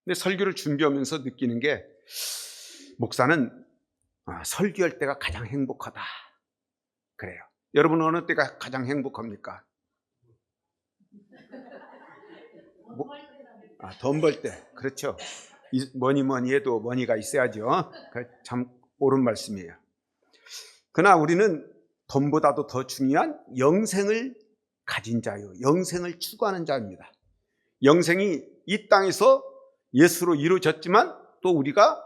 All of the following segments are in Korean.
근데 설교를 준비하면서 느끼는 게, 목사는 설교할 때가 가장 행복하다 그래요. 여러분 어느 때가 가장 행복합니까? 돈 벌 때. 그렇죠. 뭐니 해도 머니가 있어야죠. 참 옳은 말씀이에요. 그러나 우리는 돈보다도 더 중요한 영생을 가진 자요, 영생을 추구하는 자입니다. 영생이 이 땅에서 예수로 이루어졌지만 또 우리가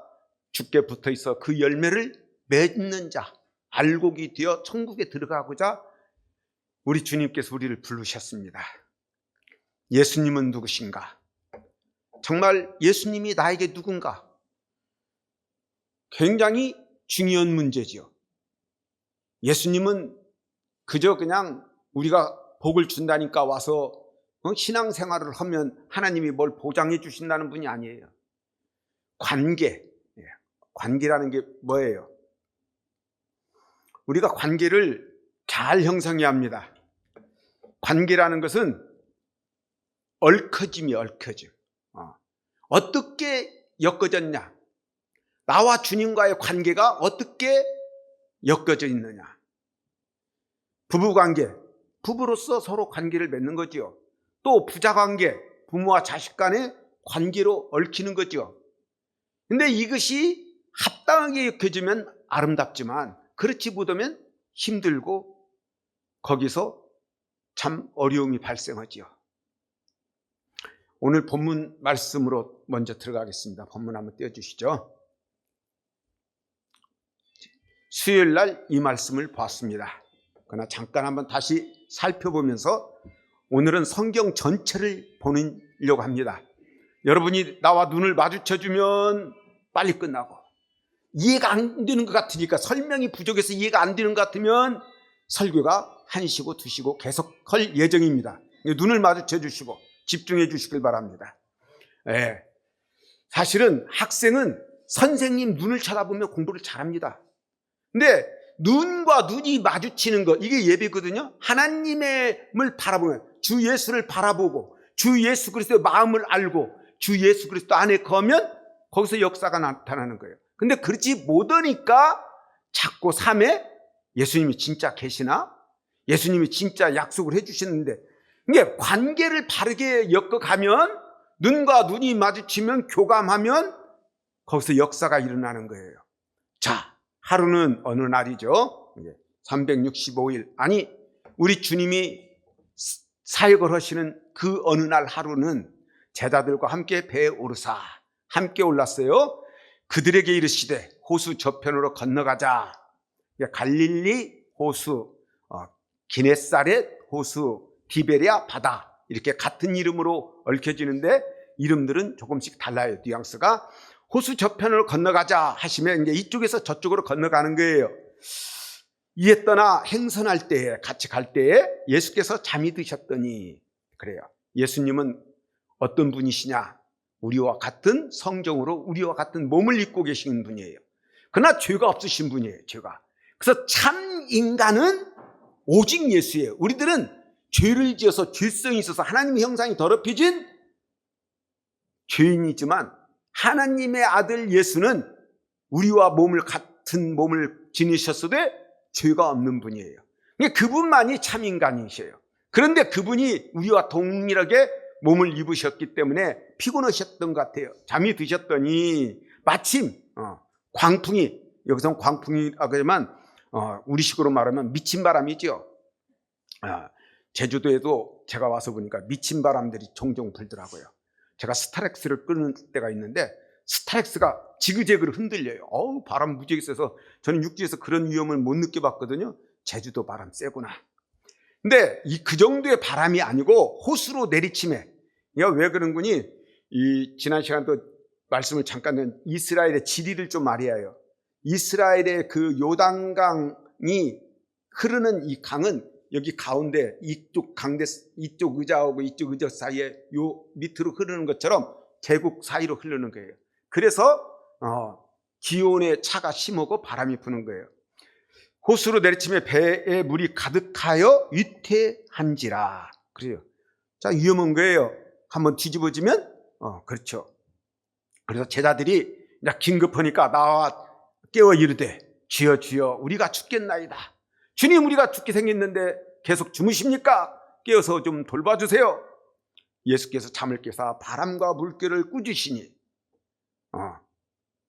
주께 붙어 있어 그 열매를 맺는 자, 알곡이 되어 천국에 들어가고자 우리 주님께서 우리를 부르셨습니다. 예수님은 누구신가? 정말 예수님이 나에게 누군가? 굉장히 중요한 문제지요. 예수님은 그저 그냥 우리가 복을 준다니까 와서 신앙생활을 하면 하나님이 뭘 보장해 주신다는 분이 아니에요. 관계라는 게 뭐예요? 우리가 관계를 잘 형성해야 합니다. 관계라는 것은 얽혀짐이 얽혀짐. 어떻게 엮어졌냐? 나와 주님과의 관계가 어떻게 엮어져 있느냐? 부부관계, 부부로서 서로 관계를 맺는 거지요. 또 부자관계, 부모와 자식 간의 관계로 얽히는 거죠. 근데 이것이 합당하게 엮여지면 아름답지만 그렇지 못하면 힘들고 거기서 참 어려움이 발생하지요. 오늘 본문 말씀으로 먼저 들어가겠습니다. 본문 한번 띄워주시죠. 수요일 날 이 말씀을 봤습니다. 그러나 잠깐 한번 다시 살펴보면서 오늘은 성경 전체를 보려고 합니다. 여러분이 나와 눈을 마주쳐주면 빨리 끝나고, 이해가 안 되는 것 같으니까, 설명이 부족해서 이해가 안 되는 것 같으면 설교가 1시고 2시고 계속 할 예정입니다. 눈을 마주쳐 주시고 집중해 주시길 바랍니다. 사실은 학생은 선생님 눈을 쳐다보며 공부를 잘합니다. 근데 눈과 눈이 마주치는 것, 이게 예배거든요. 하나님을 바라보면, 주 예수를 바라보고 주 예수 그리스도의 마음을 알고 주 예수 그리스도 안에 거하면 거기서 역사가 나타나는 거예요. 근데 그렇지 못하니까 자꾸 삶에 예수님이 진짜 계시나? 예수님이 진짜 약속을 해주시는데, 이게 관계를 바르게 엮어가면, 눈과 눈이 마주치면, 교감하면 거기서 역사가 일어나는 거예요. 자, 하루는 어느 날이죠? 365일, 아니 우리 주님이 사역을 하시는 그 어느 날 하루는 제자들과 함께 배에 오르사 함께 올랐어요. 그들에게 이르시되 호수 저편으로 건너가자. 갈릴리 호수, 기네사렛 호수, 디베랴 바다, 이렇게 같은 이름으로 얽혀지는데 이름들은 조금씩 달라요. 뉘앙스가. 호수 저편으로 건너가자 하시면 이제 이쪽에서 저쪽으로 건너가는 거예요. 이에 떠나 행선할 때에, 같이 갈 때에 예수께서 잠이 드셨더니, 그래요. 예수님은 어떤 분이시냐? 우리와 같은 성정으로 우리와 같은 몸을 입고 계신 분이에요. 그러나 죄가 없으신 분이에요. 죄가. 그래서 참 인간은 오직 예수예요. 우리들은 죄를 지어서 죄성이 있어서 하나님의 형상이 더럽혀진 죄인이지만 하나님의 아들 예수는 우리와 같은 몸을 지니셨어도 죄가 없는 분이에요. 그분만이 참 인간이셔요. 그런데 그분이 우리와 동일하게 몸을 입으셨기 때문에 피곤하셨던 것 같아요. 잠이 드셨더니 마침 광풍이, 여기서는 광풍이라고 하지만 우리식으로 말하면 미친 바람이죠. 제주도에도 제가 와서 보니까 미친 바람들이 종종 불더라고요. 제가 스타렉스를 끄는 때가 있는데 스타렉스가 지그재그로 흔들려요. 바람 무지하게 세서 저는 육지에서 그런 위험을 못 느껴봤거든요. 제주도 바람 세구나. 근데 그 정도의 바람이 아니고 호수로 내리침에, 왜 그런 거니? 지난 시간도 말씀을 잠깐, 이스라엘의 지리를 좀 말해요. 이스라엘의 그 요단강이 흐르는 이 강은 여기 가운데 이쪽 강대, 이쪽 의자하고 이쪽 의자 사이에 요 밑으로 흐르는 것처럼 계곡 사이로 흐르는 거예요. 그래서 기온의 차가 심하고 바람이 부는 거예요. 호수로 내리치며 배에 물이 가득하여 위태한지라. 그래요. 자, 위험한 거예요. 한번 뒤집어지면, 그렇죠. 그래서 제자들이 이제 긴급하니까 나와 깨워 이르되 주여 주여 우리가 죽겠나이다. 주님 우리가 죽게 생겼는데 계속 주무십니까? 깨어서 좀 돌봐주세요. 예수께서 잠을 깨사 바람과 물결을 꾸짖으시니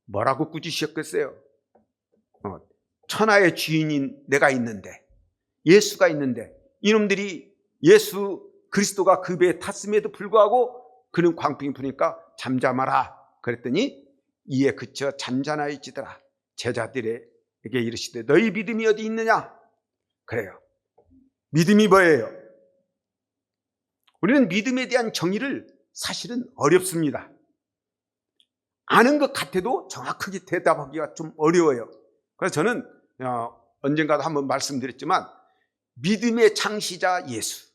뭐라고 꾸짖으셨겠어요? 천하의 주인인 내가 있는데, 예수가 있는데, 이놈들이 예수 그리스도가 그 배에 탔음에도 불구하고 그는 광풍이 부니까 잠잠하라 그랬더니 이에 그쳐 잔잔하여지더라. 제자들에게 이르시되 너희 믿음이 어디 있느냐? 그래요. 믿음이 뭐예요? 우리는 믿음에 대한 정의를 사실은 어렵습니다. 아는 것 같아도 정확하게 대답하기가 좀 어려워요. 그래서 저는 언젠가도 한번 말씀드렸지만 믿음의 창시자 예수,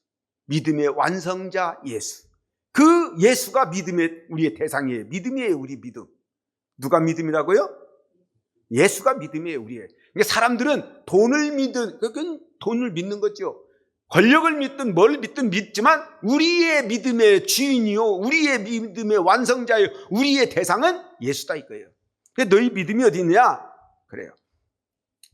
믿음의 완성자 예수, 그 예수가 믿음의 우리의 대상이에요. 믿음이에요. 우리 믿음. 누가 믿음이라고요? 예수가 믿음이에요. 우리의. 그러니까 사람들은 돈을 믿는 거죠. 권력을 믿든 뭘 믿든 믿지만 우리의 믿음의 주인이요, 우리의 믿음의 완성자요, 우리의 대상은 예수다 이거예요. 근데 너희 믿음이 어디 있느냐? 그래요.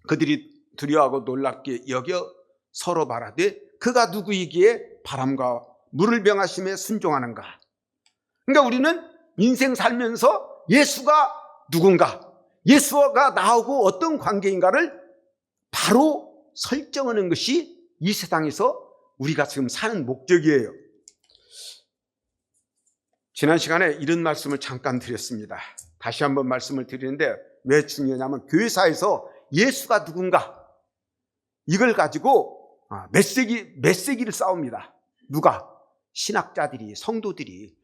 그들이 두려워하고 놀랍게 여겨 서로 말하되 그가 누구이기에 바람과 물을 병하심에 순종하는가? 그러니까 우리는 인생 살면서 예수가 누군가, 예수가 나하고 어떤 관계인가를 바로 설정하는 것이 이 세상에서 우리가 지금 사는 목적이에요. 지난 시간에 이런 말씀을 잠깐 드렸습니다. 다시 한번 말씀을 드리는데 왜 중요하냐면 교회사에서 예수가 누군가 이걸 가지고 메시기를 싸웁니다. 누가? 신학자들이, 성도들이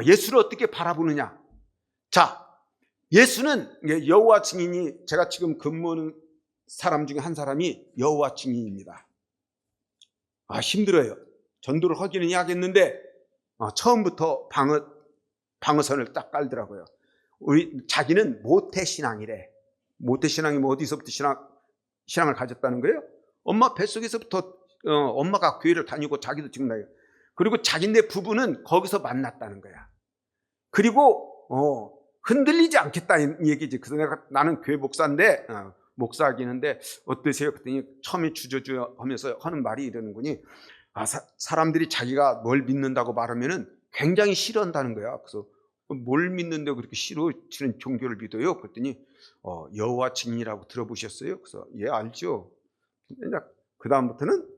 예수를 어떻게 바라보느냐. 자, 예수는 여호와 증인이, 제가 지금 근무하는 사람 중에 한 사람이 여호와 증인입니다. 힘들어요. 전도를 하기는 해야겠는데 처음부터 방어선을 딱 깔더라고요. 자기는 모태신앙이래. 모태신앙이 뭐 어디서부터 신앙을 가졌다는 거예요? 엄마 뱃속에서부터 엄마가 교회를 다니고 자기도 지금 나요. 그리고 자기네 부부는 거기서 만났다는 거야. 그리고 흔들리지 않겠다는 얘기지. 그래서 나는 교회 목사인데 목사하기는데 어떠세요? 그랬더니 처음에 주저주저 하면서 하는 말이 이러는군요. 사람들이 자기가 뭘 믿는다고 말하면은 굉장히 싫어한다는 거야. 그래서 뭘 믿는데 그렇게 싫어지는 종교를 믿어요? 그랬더니 여호와 증인이라고 들어보셨어요? 그래서 예, 알죠. 그 다음부터는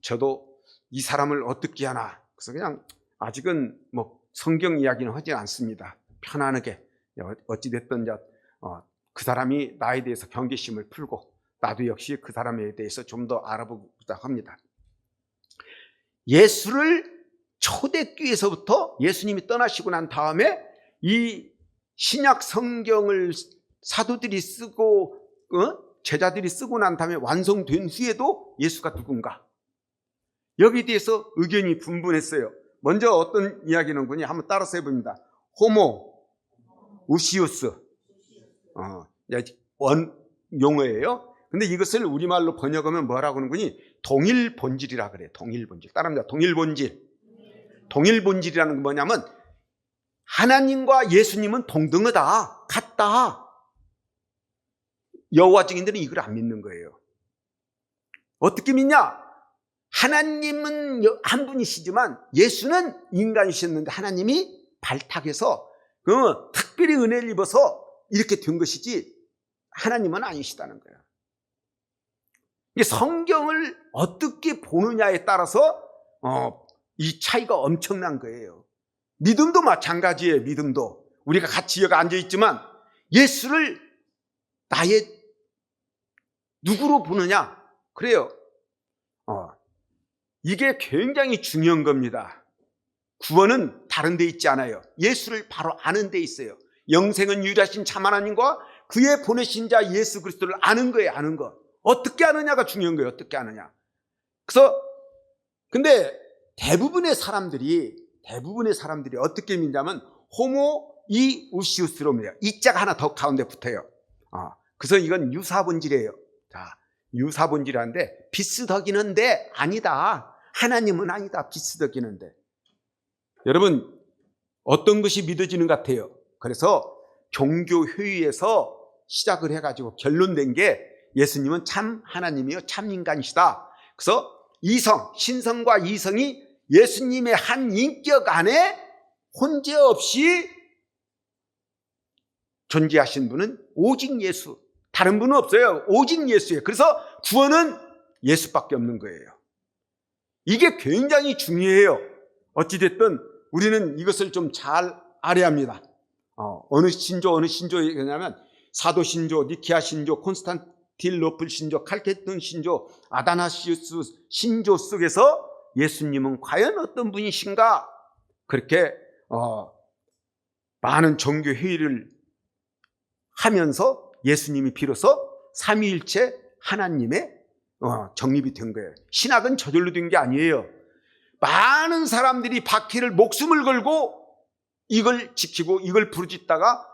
저도 이 사람을 어떻게 하나. 그래서 그냥 아직은 뭐 성경 이야기는 하지 않습니다. 편안하게 어찌됐든 그 사람이 나에 대해서 경계심을 풀고 나도 역시 그 사람에 대해서 좀 더 알아보고자 합니다. 예수를 초대교회에서부터 예수님이 떠나시고 난 다음에 이 신약 성경을 사도들이 쓰고 제자들이 쓰고 난 다음에 완성된 후에도 예수가 누군가, 여기에 대해서 의견이 분분했어요. 먼저 어떤 이야기는군요. 한번 따라서 해봅니다. 호모 우시우스, 원 용어예요. 근데 이것을 우리말로 번역하면 뭐라고 하는군요. 동일 본질이라 그래요. 동일 본질. 따라합니다. 동일 본질. 동일 본질이라는 건 뭐냐면 하나님과 예수님은 동등하다, 같다. 여호와 증인들은 이걸 안 믿는 거예요. 어떻게 믿냐? 하나님은 한 분이시지만 예수는 인간이셨는데 하나님이 발탁해서 특별히 은혜를 입어서 이렇게 된 것이지 하나님은 아니시다는 거예요. 성경을 어떻게 보느냐에 따라서 이 차이가 엄청난 거예요. 믿음도 마찬가지예요. 믿음도 우리가 같이 여기 앉아있지만 예수를 나의 누구로 보느냐, 그래요. 이게 굉장히 중요한 겁니다. 구원은 다른 데 있지 않아요. 예수를 바로 아는 데 있어요. 영생은 유일하신 참 하나님과 그의 보내신 자 예수 그리스도를 아는 거예요. 아는 거. 어떻게 아느냐가 중요한 거예요. 어떻게 아느냐. 그래서 근데 대부분의 사람들이 어떻게 믿냐면 호모 이우시우스로 믿어요. 이자가 하나 더 가운데 붙어요. 그래서 이건 유사본질이에요. 자, 유사본질이라는데 비슷하기는데 아니다. 하나님은 아니다. 비슷하기는데. 여러분 어떤 것이 믿어지는 것 같아요? 그래서 종교회의에서 시작을 해가지고 결론된 게 예수님은 참 하나님이요 참 인간이시다. 그래서 이성, 신성과 이성이 예수님의 한 인격 안에 혼재 없이 존재하신 분은 오직 예수, 다른 분은 없어요. 오직 예수예요. 그래서 구원은 예수밖에 없는 거예요. 이게 굉장히 중요해요. 어찌됐든 우리는 이것을 좀 잘 알아야 합니다. 어느 신조냐면 사도신조, 니케아 신조, 콘스탄틸노플 신조, 칼케돈 신조, 아다나시우스 신조 속에서 예수님은 과연 어떤 분이신가? 그렇게 많은 종교 회의를 하면서 예수님이 비로소 삼위일체 하나님의 정립이 된 거예요. 신학은 저절로 된 게 아니에요. 많은 사람들이 바퀴를 목숨을 걸고 이걸 지키고 이걸 부르짖다가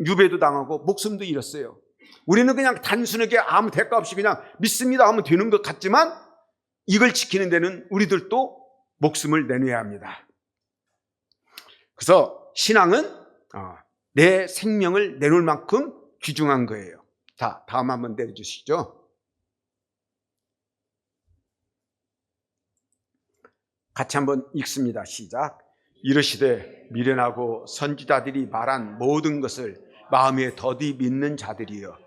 유배도 당하고 목숨도 잃었어요. 우리는 그냥 단순하게 아무 대가 없이 그냥 믿습니다 하면 되는 것 같지만 이걸 지키는 데는 우리들도 목숨을 내놔야 합니다. 그래서 신앙은 내 생명을 내놓을 만큼 귀중한 거예요. 자, 다음 한번 내려주시죠. 같이 한번 읽습니다. 시작. 이르시되 미련하고 선지자들이 말한 모든 것을 마음에 더디 믿는 자들이여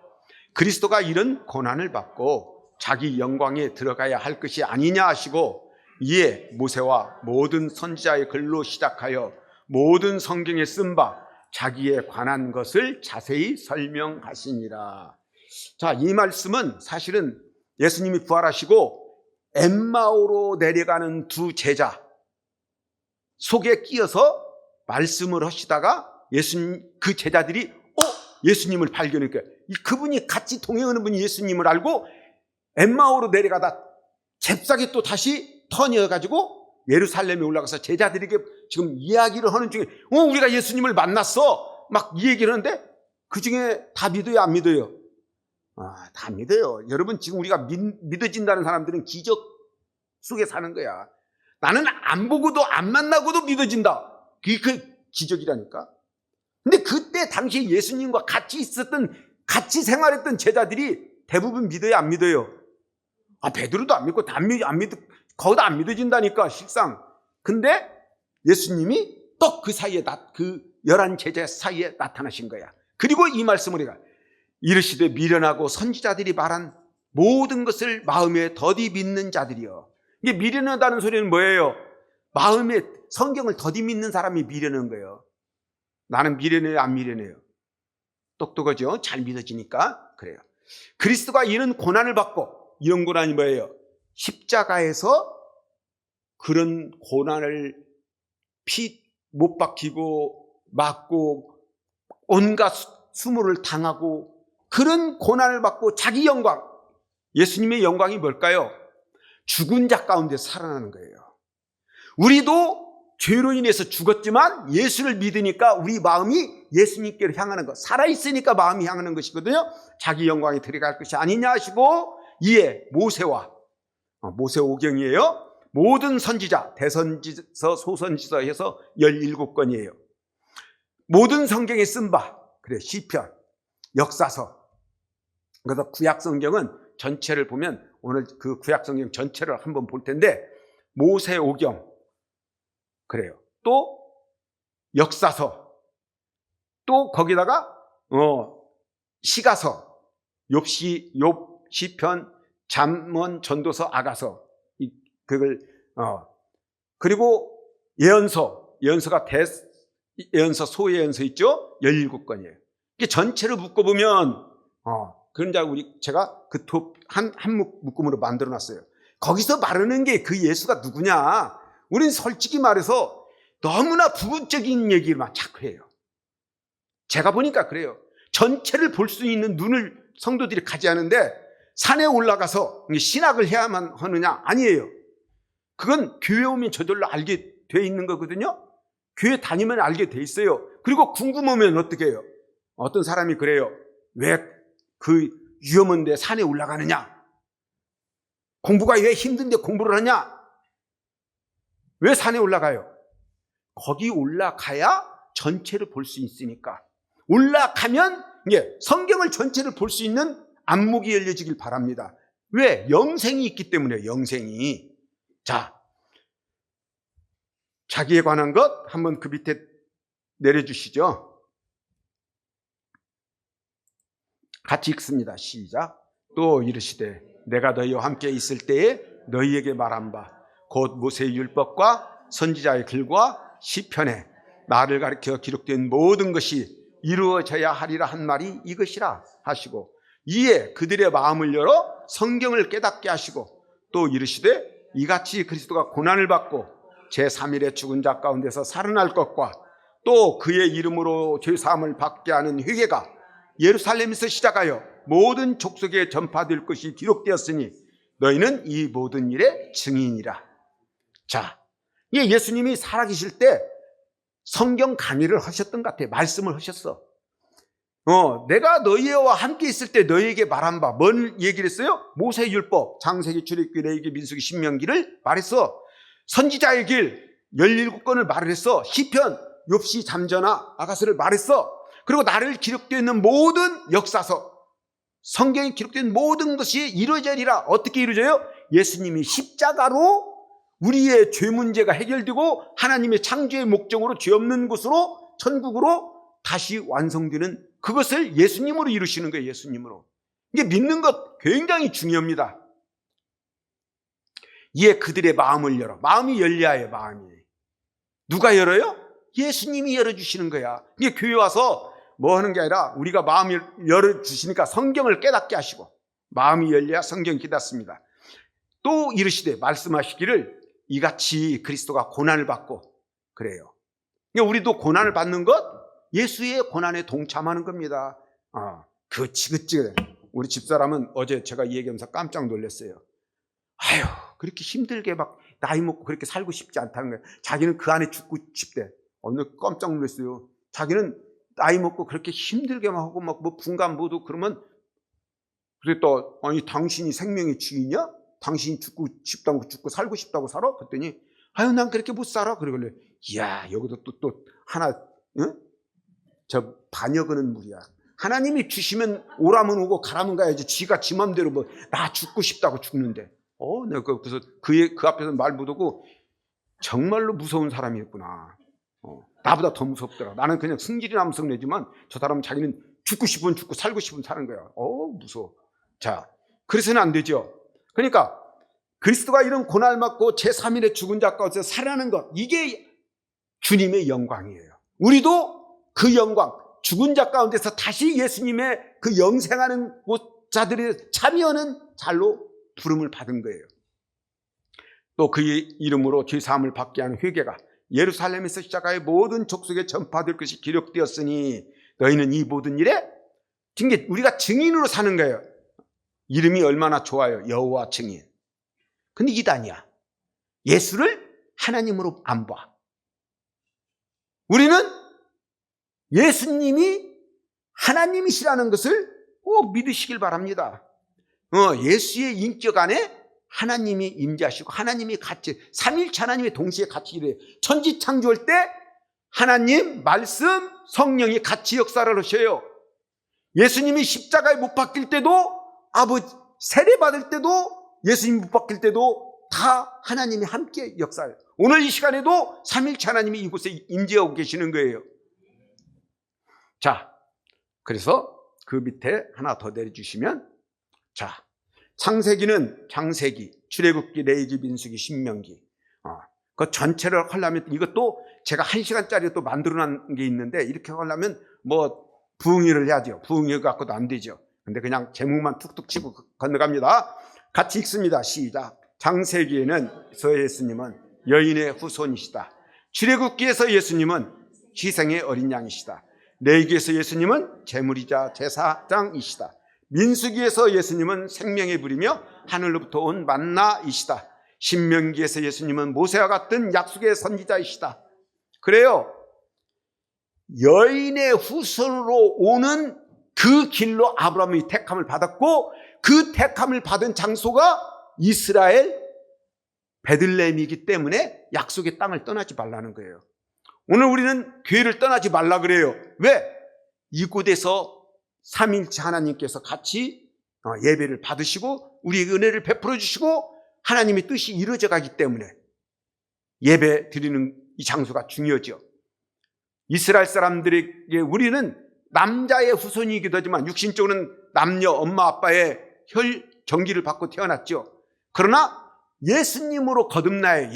그리스도가 이런 고난을 받고 자기 영광에 들어가야 할 것이 아니냐 하시고 이에 모세와 모든 선지자의 글로 시작하여 모든 성경에 쓴 바 자기에 관한 것을 자세히 설명하시니라. 자, 이 말씀은 사실은 예수님이 부활하시고 엠마오로 내려가는 두 제자 속에 끼어서 말씀을 하시다가 그 제자들이 예수님을 발견했어요. 그분이 같이 동행하는 분이 예수님을 알고 엠마오로 내려가다 잽싸게 또 다시 턴이어가지고 예루살렘에 올라가서 제자들에게 지금 이야기를 하는 중에 우리가 예수님을 만났어 막 이 얘기를 하는데 그 중에 다 믿어요 안 믿어요? 다 믿어요. 여러분 지금 우리가 믿어진다는 사람들은 기적 속에 사는 거야. 나는 안 보고도 안 만나고도 믿어진다. 그게 기적이라니까. 근데 그때 당시에 예수님과 같이 같이 생활했던 제자들이 대부분 믿어요 안 믿어요? 베드로도 안 믿고 거기도 안 믿어진다니까 실상. 근데 예수님이 또 그 사이에 그 11 제자 사이에 나타나신 거야. 그리고 이 말씀을 해가 이르시되 미련하고 선지자들이 말한 모든 것을 마음에 더디 믿는 자들이여. 이게 미련하다는 소리는 뭐예요? 마음에 성경을 더디 믿는 사람이 미련한 거예요. 나는 미련해요 안 미련해요? 똑똑하죠? 잘 믿어지니까 그래요. 그리스도가 이런 고난을 받고 이런 고난이 뭐예요? 십자가에서 그런 고난을 못 박히고 맞고 온갖 수모를 당하고 그런 고난을 받고 자기 영광, 예수님의 영광이 뭘까요? 죽은 자 가운데 살아나는 거예요. 우리도 죄로 인해서 죽었지만 예수를 믿으니까 우리 마음이 예수님께로 향하는 것, 살아있으니까 마음이 향하는 것이거든요. 자기 영광에 들어갈 것이 아니냐 하시고 이에 모세와 모세오경이에요. 모든 선지자, 대선지서, 소선지서 해서 17권이에요. 모든 성경에 쓴 바, 그래 시편, 역사서. 그래서 구약성경은 전체를 보면 오늘 그 구약성경 전체를 한번 볼 텐데 모세오경, 그래요. 또 역사서, 또 거기다가 시가서, 욥, 시편, 잠언, 전도서, 아가서, 그걸 그리고 예언서가 예언서, 소예언서 있죠? 17권이에요. 이게 전체를 묶어보면 그런 제가 그 한 묶음으로 만들어 놨어요. 거기서 말하는 게 그 예수가 누구냐? 우리는 솔직히 말해서 너무나 부분적인 얘기만 자꾸 해요. 제가 보니까 그래요. 전체를 볼 수 있는 눈을 성도들이 가지 않은데 산에 올라가서 신학을 해야만 하느냐? 아니에요. 그건 교회 오면 저절로 알게 돼 있는 거거든요. 교회 다니면 알게 돼 있어요. 그리고 궁금하면 어떻게 해요? 어떤 사람이 그래요. 왜 그 위험한데 산에 올라가느냐? 공부가 왜 힘든데 공부를 하냐? 왜 산에 올라가요? 거기 올라가야 전체를 볼 수 있으니까 올라가면 성경을 전체를 볼 수 있는 안목이 열려지길 바랍니다. 왜? 영생이 있기 때문에. 영생이. 자, 자기에 관한 것 한번 그 밑에 내려주시죠. 같이 읽습니다. 시작. 또 이르시되 내가 너희와 함께 있을 때에 너희에게 말한 바 곧 모세의 율법과 선지자의 글과 시편에 나를 가리켜 기록된 모든 것이 이루어져야 하리라 한 말이 이것이라 하시고, 이에 그들의 마음을 열어 성경을 깨닫게 하시고, 또 이르시되 이같이 그리스도가 고난을 받고 제3일에 죽은 자 가운데서 살아날 것과 또 그의 이름으로 죄사함을 받게 하는 회개가 예루살렘에서 시작하여 모든 족속에 전파될 것이 기록되었으니 너희는 이 모든 일의 증인이라. 자, 예수님이 살아계실 때 성경 강의를 하셨던 것 같아요. 말씀을 하셨어. 내가 너희와 함께 있을 때 너희에게 말한 바, 뭔 얘기를 했어요? 모세 율법, 창세기, 출애굽기, 레위기, 민수기, 신명기를 말했어. 선지자의 길 17권을 말을 했어. 시편, 욥시, 잠언, 아가서를 말했어. 그리고 나를 기록되어 있는 모든 역사서, 성경에 기록된 모든 것이 이루어지리라. 어떻게 이루어져요? 예수님이 십자가로 우리의 죄 문제가 해결되고 하나님의 창조의 목적으로 죄 없는 곳으로, 천국으로 다시 완성되는, 그것을 예수님으로 이루시는 거예요. 예수님으로. 이게 믿는 것 굉장히 중요합니다. 이에 그들의 마음을 열어. 마음이 열려야 해요. 마음이. 누가 열어요? 예수님이 열어주시는 거야. 이게 교회 와서 뭐 하는 게 아니라 우리가 마음을 열어주시니까 성경을 깨닫게 하시고, 마음이 열려야 성경이 깨닫습니다. 또 이르시되, 말씀하시기를 이같이 그리스도가 고난을 받고, 그래요. 그러니까 우리도 고난을 받는 것, 예수의 고난에 동참하는 겁니다. 그 지긋지긋. 우리 집사람은 어제 제가 이 얘기하면서 깜짝 놀랐어요. 아유, 그렇게 힘들게 막 나이 먹고 그렇게 살고 싶지 않다는 거예요. 자기는 그 안에 죽고 싶대. 오늘 깜짝 놀랐어요. 자기는 나이 먹고 그렇게 힘들게만 하고 막 뭐 분간보도 그러면, 그래 또 아니 당신이 생명의 주인이야? 당신이 죽고 싶다고 죽고 살고 싶다고 살아? 그랬더니 아유 난 그렇게 못 살아. 그러길래 이야 여기도 또 하나 저 반역하는 무리야. 하나님이 주시면 오라면 오고 가라면 가야지. 쥐가 지 맘대로 뭐 나 죽고 싶다고 죽는데. 내가 그래서 그 앞에서 말 못하고 정말로 무서운 사람이었구나. 나보다 더 무섭더라. 나는 그냥 승질이나 함성 내지만 저 사람은 자기는 죽고 싶으면 죽고 살고 싶으면 사는 거야. 무서워. 자, 그래서는 안 되죠. 그러니까 그리스도가 이런 고난을 받고 제3일에 죽은 자 가운데서 살아나는 것, 이게 주님의 영광이에요. 우리도 그 영광, 죽은 자 가운데서 다시 예수님의 그 영생하는 자들이 참여하는 잘로 부름을 받은 거예요. 또 그의 이름으로 죄사함을 받게 하는 회개가 예루살렘에서 시작하여 모든 족속에 전파될 것이 기록되었으니 너희는 이 모든 일에, 우리가 증인으로 사는 거예요. 이름이 얼마나 좋아요. 여호와 증인. 근데 이단이야. 예수를 하나님으로 안 봐. 우리는 예수님이 하나님이시라는 것을 꼭 믿으시길 바랍니다. 예수의 인격 안에 하나님이 임재하시고 하나님이 같이, 삼일체 하나님이 동시에 같이 일해요. 천지 창조할 때 하나님, 말씀, 성령이 같이 역사를 하셔요. 예수님이 십자가에 못 박힐 때도, 아버지 세례 받을 때도, 예수님 못 박힐 때도 다 하나님이 함께 역사해요. 오늘 이 시간에도 삼일체 하나님이 이곳에 임재하고 계시는 거예요. 자, 그래서 그 밑에 하나 더 내려주시면, 자, 창세기는 창세기, 출애굽기, 레위기, 민수기, 신명기, 그 전체를 하려면, 이것도 제가 1시간짜리 또 만들어놓은 게 있는데, 이렇게 하려면 뭐 부흥회를 해야죠. 부흥회 갖고도 안 되죠. 근데 그냥 제목만 툭툭 치고 건너갑니다. 같이 읽습니다. 시작. 창세기에는 예수님은 여인의 후손이시다. 출애굽기에서 예수님은 희생의 어린 양이시다. 레위기에서 예수님은 제물이자 제사장이시다. 민수기에서 예수님은 생명의 불이며 하늘로부터 온 만나이시다. 신명기에서 예수님은 모세와 같은 약속의 선지자이시다. 그래요. 여인의 후손으로 오는 그 길로 아브라함이 택함을 받았고, 그 택함을 받은 장소가 이스라엘 베들레헴이기 때문에 약속의 땅을 떠나지 말라는 거예요. 오늘 우리는 교회를 떠나지 말라 그래요. 왜? 이곳에서 삼위일체 하나님께서 같이 예배를 받으시고 우리에게 은혜를 베풀어 주시고 하나님의 뜻이 이루어져 가기 때문에 예배 드리는 이 장소가 중요하죠. 이스라엘 사람들에게 우리는 남자의 후손이기도 하지만 육신적으로는 남녀 엄마 아빠의 혈 경기를 받고 태어났죠. 그러나 예수님으로 거듭나요.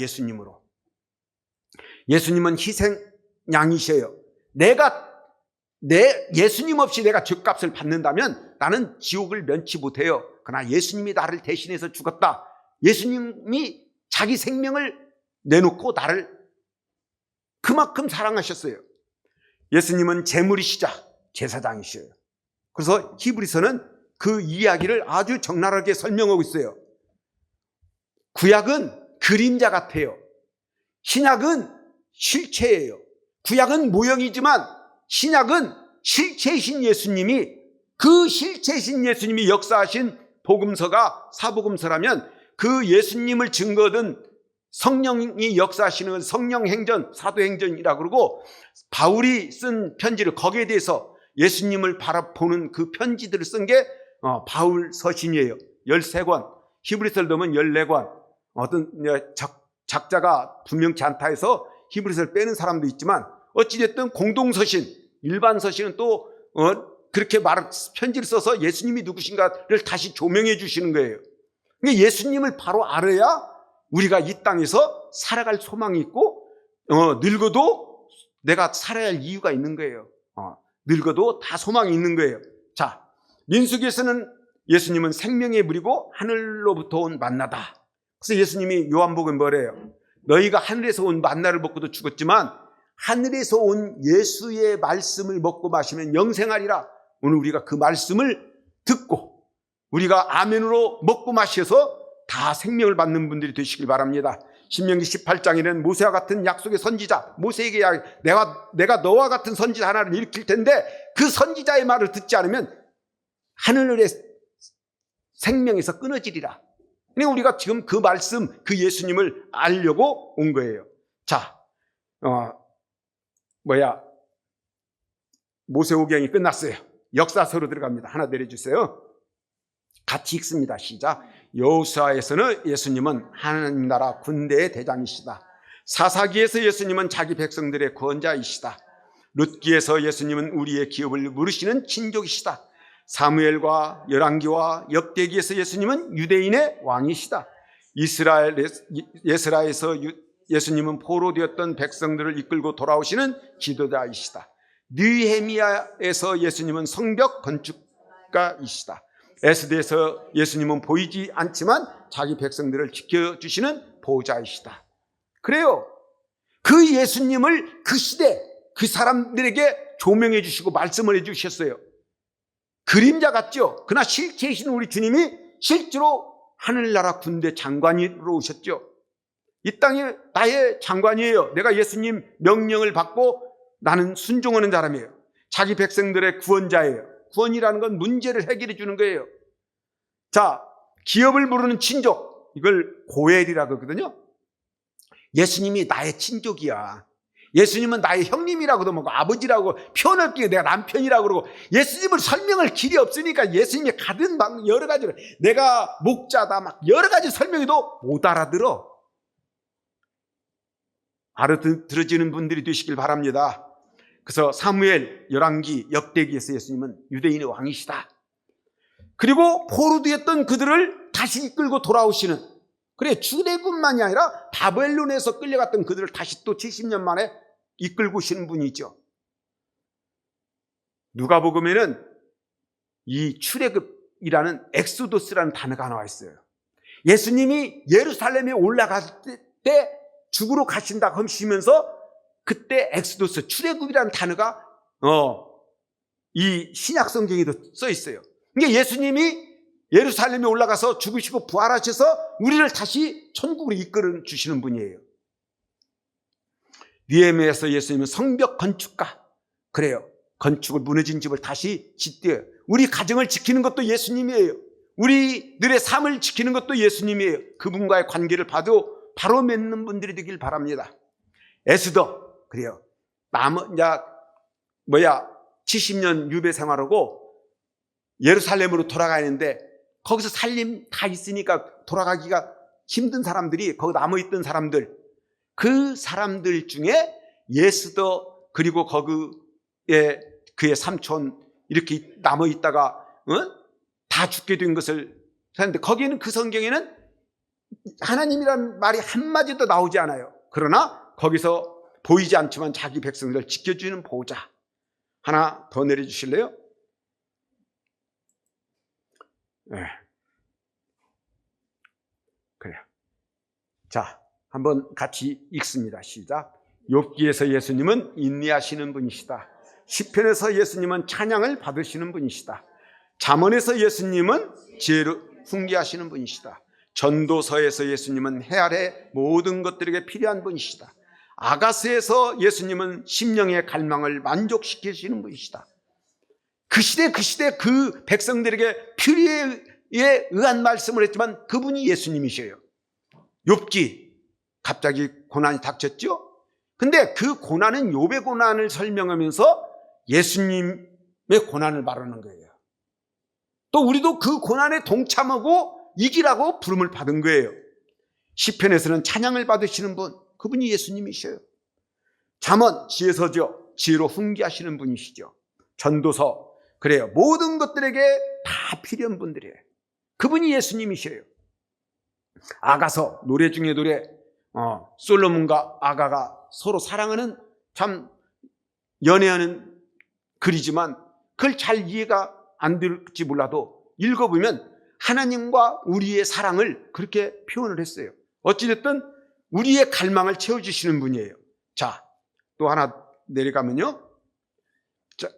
예수님은 희생양이셔요. 예수님 없이 내가 죄값을 받는다면 나는 지옥을 면치 못해요. 그러나 예수님이 나를 대신해서 죽었다. 예수님이 자기 생명을 내놓고 나를 그만큼 사랑하셨어요. 예수님은 제물이시자 제사장이셔요. 그래서 히브리서는 그 이야기를 아주 적나라하게 설명하고 있어요. 구약은 그림자 같아요. 신약은 실체예요. 구약은 모형이지만 신약은 실체이신 예수님이, 그 실체이신 예수님이 역사하신 복음서가 사복음서라면 그 예수님을 증거하던 성령이 역사하시는 성령행전, 사도행전이라고 그러고 바울이 쓴 편지를 거기에 대해서 예수님을 바라보는 그 편지들을 쓴 게 바울 서신이에요. 13권, 히브리서를 넣으면 14권. 어떤 작자가 분명치 않다 해서 히브리서를 빼는 사람도 있지만 어찌됐든 공동서신, 일반 서신은 또 그렇게 편지를 써서 예수님이 누구신가를 다시 조명해 주시는 거예요. 그러니까 예수님을 바로 알아야 우리가 이 땅에서 살아갈 소망이 있고 늙어도 내가 살아야 할 이유가 있는 거예요. 늙어도 다 소망이 있는 거예요. 자, 민수기에서는 예수님은 생명의 물이고 하늘로부터 온 만나다. 그래서 예수님이 요한복음에 뭐래요? 너희가 하늘에서 온 만나를 먹고도 죽었지만 하늘에서 온 예수의 말씀을 먹고 마시면 영생하리라. 오늘 우리가 그 말씀을 듣고 우리가 아멘으로 먹고 마셔서 다 생명을 받는 분들이 되시길 바랍니다. 신명기 18장에는 모세와 같은 약속의 선지자, 모세에게 내가 너와 같은 선지자 하나를 일으킬 텐데 그 선지자의 말을 듣지 않으면 하늘의 생명에서 끊어지리라. 그러니까 우리가 지금 그 말씀, 그 예수님을 알려고 온 거예요. 자, 모세오경이 끝났어요. 역사서로 들어갑니다. 하나 내려주세요. 같이 읽습니다. 시작. 여호수아에서는 예수님은 하나님 나라 군대의 대장이시다. 사사기에서 예수님은 자기 백성들의 구원자이시다. 룻기에서 예수님은 우리의 기업을 물으시는 친족이시다. 사무엘과 열왕기와 역대기에서 예수님은 유대인의 왕이시다. 예스라에서 예수님은 포로되었던 백성들을 이끌고 돌아오시는 지도자이시다. 느헤미야에서 예수님은 성벽 건축가이시다. 에스더에서 예수님은 보이지 않지만 자기 백성들을 지켜주시는 보호자이시다. 그래요. 그 예수님을 그 시대 그 사람들에게 조명해 주시고 말씀을 해 주셨어요. 그림자 같죠? 그러나 실체이신 우리 주님이 실제로 하늘나라 군대 장관으로 오셨죠. 이 땅에 나의 장관이에요. 내가 예수님 명령을 받고 나는 순종하는 사람이에요. 자기 백성들의 구원자예요. 구원이라는 건 문제를 해결해 주는 거예요. 자, 기업을 모르는 친족, 이걸 고엘이라고 하거든요. 예수님이 나의 친족이야. 예수님은 나의 형님이라고도 하고 아버지라고 표현할 게 내가 남편이라고 그러고 예수님을 설명할 길이 없으니까 예수님이 가든 막 여러 가지로 내가 목자다 막 여러 가지 설명해도 못 알아들어. 알아들어지는 분들이 되시길 바랍니다. 그래서 사무엘, 열왕기, 역대기에서 예수님은 유대인의 왕이시다. 그리고 포로되었던 그들을 다시 이끌고 돌아오시는, 그래 주대군만이 아니라 바벨론에서 끌려갔던 그들을 다시 또 70년 만에 이끌고 오시는 분이죠. 누가복음에는 이 출애굽이라는 엑소도스라는 단어가 나와 있어요. 예수님이 예루살렘에 올라갔을 때 죽으러 가신다고 하시면서 그때 엑소도스, 출애굽이라는 단어가 이 신약 성경에도 써 있어요. 그러니까 예수님이 예루살렘에 올라가서 죽으시고 부활하셔서 우리를 다시 천국으로 이끌어 주시는 분이에요. 느헤미야에서 예수님은 성벽 건축가. 그래요. 건축을 무너진 집을 다시 짓대요. 우리 가정을 지키는 것도 예수님이에요. 우리들의 삶을 지키는 것도 예수님이에요. 그분과의 관계를 바로 맺는 분들이 되길 바랍니다. 에스더, 그래요. 이제 70년 유배 생활하고 예루살렘으로 돌아가는데 거기서 살림 다 있으니까 돌아가기가 힘든 사람들이, 거기 남아있던 사람들, 그 사람들 중에 예수도, 그리고 거기에 그의 삼촌 이렇게 남아있다가 다 죽게 된 것을 하는데, 거기에는, 그 성경에는 하나님이란 말이 한마디도 나오지 않아요. 그러나 거기서 보이지 않지만 자기 백성들을 지켜주는 보호자. 하나 더 내려주실래요? 네. 그래요. 자, 한번 같이 읽습니다. 시작. 욥기에서 예수님은 인내하시는 분이시다. 시편에서 예수님은 찬양을 받으시는 분이시다. 잠언에서 예수님은 지혜로 훈계하시는 분이시다. 전도서에서 예수님은 해 아래 모든 것들에게 필요한 분이시다. 아가스에서 예수님은 심령의 갈망을 만족시키시는 분이시다. 그 시대 그 백성들에게 필요에 의한 말씀을 했지만 그분이 예수님이셔요. 욥기, 갑자기 고난이 닥쳤죠? 근데 그 고난은 욥의 고난을 설명하면서 예수님의 고난을 말하는 거예요. 또 우리도 그 고난에 동참하고 이기라고 부름을 받은 거예요. 시편에서는 찬양을 받으시는 분, 그분이 예수님이셔요. 잠언, 지혜서죠. 지혜로 훈계하시는 분이시죠. 전도서, 그래요. 모든 것들에게 다 필요한 분들이에요. 그분이 예수님이셔요. 아가서, 노래 중에 노래, 솔로몬과 아가가 서로 사랑하는, 참 연애하는 글이지만 그걸 잘 이해가 안 될지 몰라도 읽어보면 하나님과 우리의 사랑을 그렇게 표현을 했어요. 어찌됐든 우리의 갈망을 채워주시는 분이에요. 자, 또 하나 내려가면요. 자,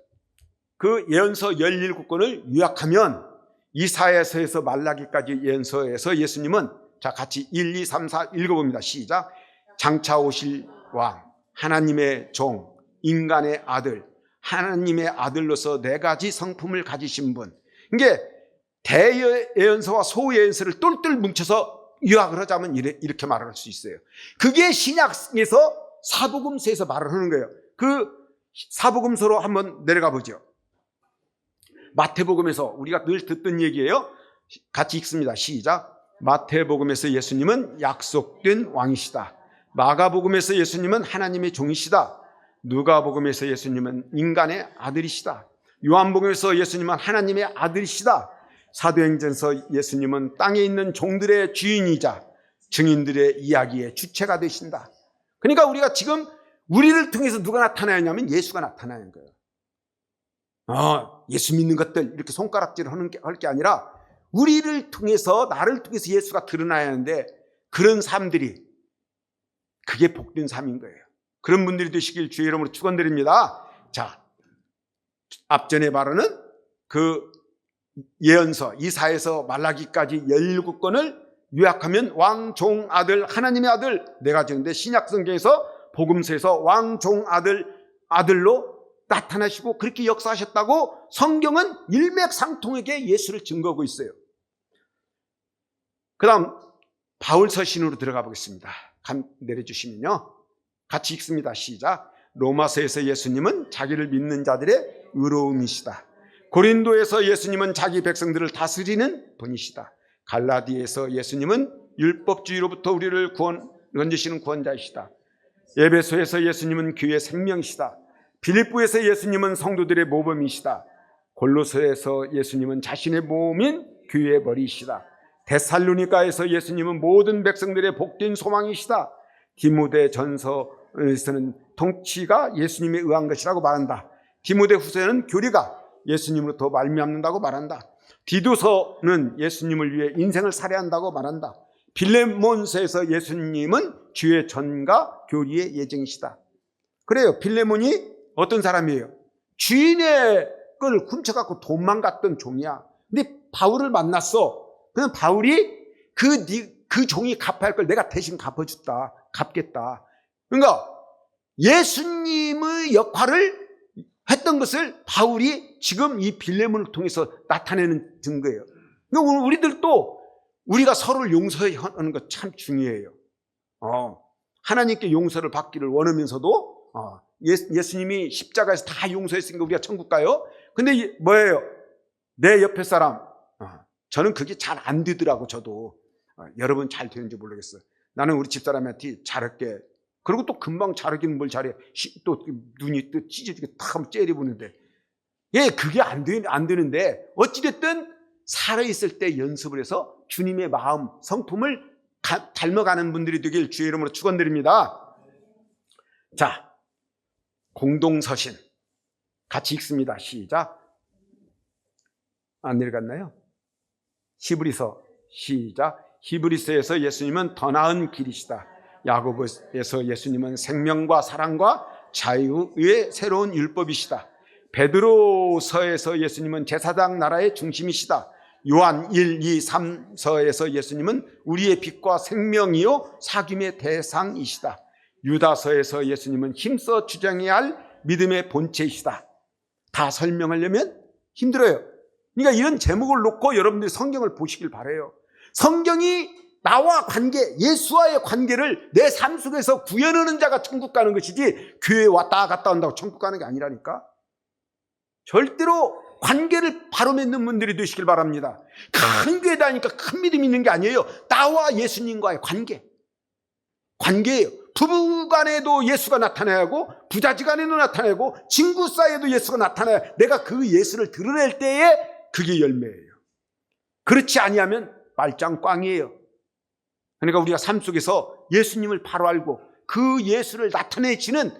그 예언서 17권을 요약하면 이사야서에서 말라기까지 예언서에서 예수님은, 자, 같이 1, 2, 3, 4 읽어봅니다. 시작. 장차 오실 왕, 하나님의 종, 인간의 아들, 하나님의 아들로서 네 가지 성품을 가지신 분. 이게 대예언서와 소예언서를 똘똘 뭉쳐서 요약을 하자면 이렇게 말할 수 있어요. 그게 신약에서 사복음서에서 말을 하는 거예요. 그 사복음서로 한번 내려가 보죠. 마태복음에서 우리가 늘 듣던 얘기예요. 같이 읽습니다. 시작. 마태복음에서 예수님은 약속된 왕이시다. 마가복음에서 예수님은 하나님의 종이시다. 누가복음에서 예수님은 인간의 아들이시다. 요한복음에서 예수님은 하나님의 아들이시다. 사도행전서 예수님은 땅에 있는 종들의 주인이자 증인들의 이야기의 주체가 되신다. 그러니까 우리가 지금 우리를 통해서 누가 나타나냐면 예수가 나타나는 거예요. 예수 믿는 것들 이렇게 손가락질 할 게 아니라 우리를 통해서, 나를 통해서 예수가 드러나야 하는데, 그런 삶들이, 그게 복된 삶인 거예요. 그런 분들이 되시길 주의 이름으로 축원드립니다. 자, 앞전에 말하는 그 예언서 이사에서 말라기까지 17권을 요약하면 왕, 종, 아들, 하나님의 아들 네 가지인데, 신약 성경에서 복음서에서 왕, 종, 아들로 나타나시고 그렇게 역사하셨다고 성경은 일맥상통하게 예수를 증거하고 있어요. 그 다음 바울 서신으로 들어가 보겠습니다. 내려주시면요, 같이 읽습니다. 시작. 로마서에서 예수님은 자기를 믿는 자들의 의로움이시다. 고린도에서 예수님은 자기 백성들을 다스리는 분이시다. 갈라디에서 예수님은 율법주의로부터 우리를 건지시는 구원자이시다. 에베소에서 예수님은 교회의 생명이시다. 빌립보에서 예수님은 성도들의 모범이시다. 골로새에서 예수님은 자신의 몸인 교회의 머리이시다. 데살로니가에서 예수님은 모든 백성들의 복된 소망이시다. 디모데전서에서는 통치가 예수님에 의한 것이라고 말한다. 디모데후서에는 교리가 예수님으로부터 말미암는다고 말한다. 디도서는 예수님을 위해 인생을 살해한다고 말한다. 빌레몬서에서 예수님은 주의 전과 교리의 예정이시다. 그래요. 빌레몬이 어떤 사람이에요? 주인의 걸 훔쳐갖고 도망갔던 종이야. 근데 바울을 만났어. 그냥 바울이 그 종이 갚아야 할 걸 내가 대신 갚겠다. 그러니까 예수님의 역할을 했던 것을 바울이 지금 이 빌레몬을 통해서 나타내는 증거예요. 그러니까 우리들도 우리가 서로를 용서하는 것 참 중요해요. 하나님께 용서를 받기를 원하면서도 예수님이 십자가에서 다 용서했으니까 우리가 천국 가요? 근데 뭐예요? 내 옆에 사람, 저는 그게 잘 안 되더라고. 저도 여러분 잘 되는지 모르겠어요. 나는 우리 집사람한테 잘할게. 그리고 또 금방 잘하기는 뭘 잘해. 또 눈이 또 찢어지게 탁 하면 째려보는데, 예, 그게 안 되는데 어찌됐든 살아있을 때 연습을 해서 주님의 마음, 성품을 닮아가는 분들이 되길 주의 이름으로 축원드립니다. 자, 공동서신 같이 읽습니다. 시작. 안 내려갔나요? 히브리서 시작. 히브리서에서 예수님은 더 나은 길이시다. 야고보에서 예수님은 생명과 사랑과 자유의 새로운 율법이시다. 베드로서에서 예수님은 제사장 나라의 중심이시다. 요한 1, 2, 3서에서 예수님은 우리의 빛과 생명이요 사귐의 대상이시다. 유다서에서 예수님은 힘써 주장해야 할 믿음의 본체이시다. 다 설명하려면 힘들어요. 그러니까 이런 제목을 놓고 여러분들이 성경을 보시길 바라요. 성경이 나와 관계, 예수와의 관계를 내 삶 속에서 구현하는 자가 천국 가는 것이지 교회에 왔다 갔다 한다고 천국 가는 게 아니라니까. 절대로 관계를 바로 맺는 분들이 되시길 바랍니다. 큰 교회 다니까 큰 믿음이 있는 게 아니에요. 나와 예수님과의 관계예요. 부부 간에도 예수가 나타나야 하고 부자지간에도 나타나야 하고 친구 사이에도 예수가 나타나야 내가 그 예수를 드러낼 때에 그게 열매예요. 그렇지 아니하면 말짱 꽝이에요. 그러니까 우리가 삶 속에서 예수님을 바로 알고 그 예수를 나타내시는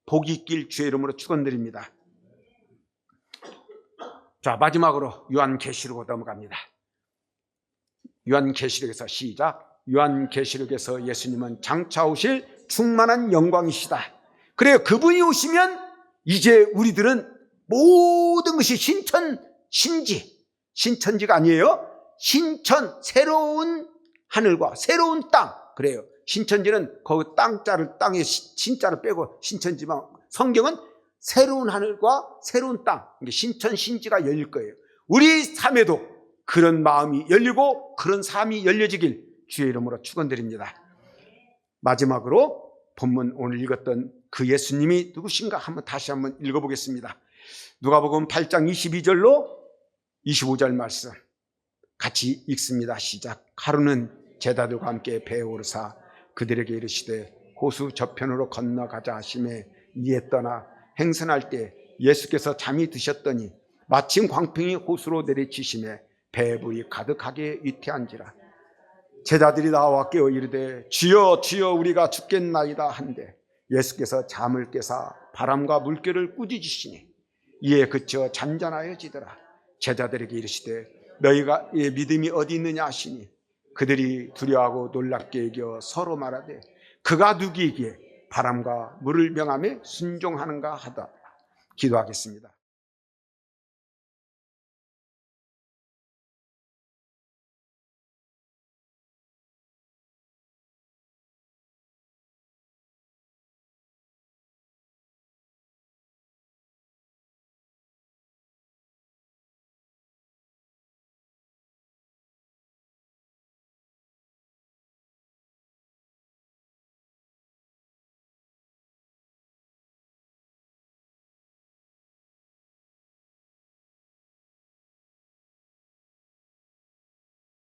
복이 있길 주의 이름으로 축원드립니다. 자, 마지막으로 요한계시록으로 넘어갑니다. 요한계시록에서 시작. 요한계시록에서 예수님은 장차 오실 충만한 영광이시다. 그래요. 그분이 오시면 이제 우리들은 모든 것이 신천지가 아니에요. 신천, 새로운 하늘과 새로운 땅. 그래요. 신천지는 거기 땅에 신자를 빼고 신천지만, 성경은 새로운 하늘과 새로운 땅, 신천 신지가 열릴 거예요. 우리 삶에도 그런 마음이 열리고 그런 삶이 열려지길 주의 이름으로 축원드립니다. 마지막으로 본문 오늘 읽었던 그 예수님이 누구신가 다시 한번 읽어보겠습니다. 누가복음 8장 22절로 25절 말씀 같이 읽습니다. 시작. 하루는 제자들과 함께 배에 오르사 그들에게 이르시되 호수 저편으로 건너가자 하시매 이에 떠나 행선할 때 예수께서 잠이 드셨더니 마침 광풍이 호수로 내리치시매 배에 불이 가득하게 위태한지라. 제자들이 나와 깨어 이르되 주여 주여 우리가 죽겠나이다 한데 예수께서 잠을 깨사 바람과 물결을 꾸짖으시니 이에 그쳐 잔잔하여지더라. 제자들에게 이르시되 너희가 믿음이 어디 있느냐 하시니 그들이 두려워하고 놀랍게 여겨 서로 말하되 그가 누구이기에 바람과 물을 명함에 순종하는가 하다. 기도하겠습니다.